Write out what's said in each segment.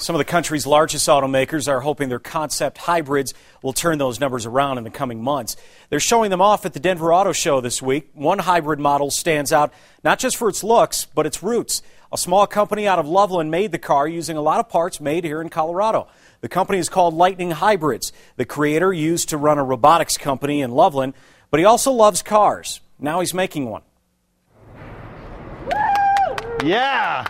Some of the country's largest automakers are hoping their concept hybrids will turn those numbers around in the coming months. They're showing them off at the Denver Auto Show this week. One hybrid model stands out not just for its looks, but its roots. A small company out of Loveland made the car using a lot of parts made here in Colorado. The company is called Lightning Hybrids. The creator used to run a robotics company in Loveland, but he also loves cars. Now he's making one. Yeah!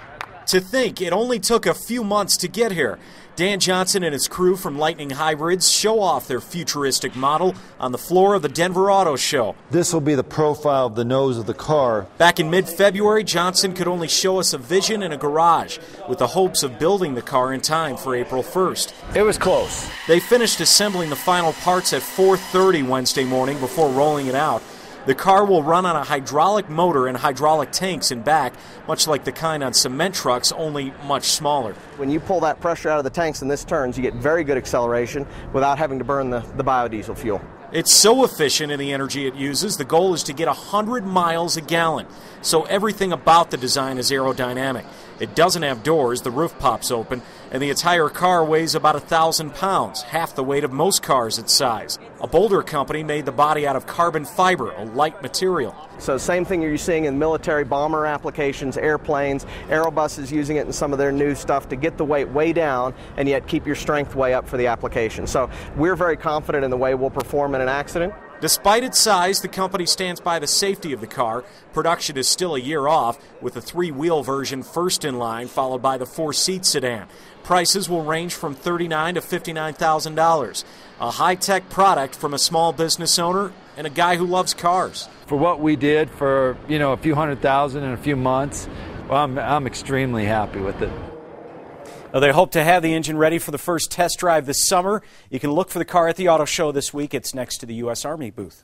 To think it only took a few months to get here. Dan Johnson and his crew from Lightning Hybrids show off their futuristic model on the floor of the Denver Auto Show. This will be the profile of the nose of the car. Back in mid-February, Johnson could only show us a vision in a garage with the hopes of building the car in time for April 1st. It was close. They finished assembling the final parts at 4:30 Wednesday morning before rolling it out. The car will run on a hydraulic motor and hydraulic tanks in back, much like the kind on cement trucks, only much smaller. When you pull that pressure out of the tanks and this turns, you get very good acceleration without having to burn the biodiesel fuel. It's so efficient in the energy it uses, the goal is to get 100 miles a gallon. So everything about the design is aerodynamic. It doesn't have doors, the roof pops open, and the entire car weighs about 1,000 pounds, half the weight of most cars its size. A Boulder company made the body out of carbon fiber, a light material. So same thing you're seeing in military bomber applications, airplanes. Aerobus is using it in some of their new stuff to get the weight way down and yet keep your strength way up for the application. So we're very confident in the way we'll perform in an accident. Despite its size, the company stands by the safety of the car. Production is still a year off, with the 3-wheel version first in line, followed by the 4-seat sedan. Prices will range from $39,000 to $59,000. A high-tech product from a small business owner and a guy who loves cars. For what we did for, a few $100,000 in a few months, well, I'm extremely happy with it. They hope to have the engine ready for the first test drive this summer. You can look for the car at the auto show this week. It's next to the U.S. Army booth.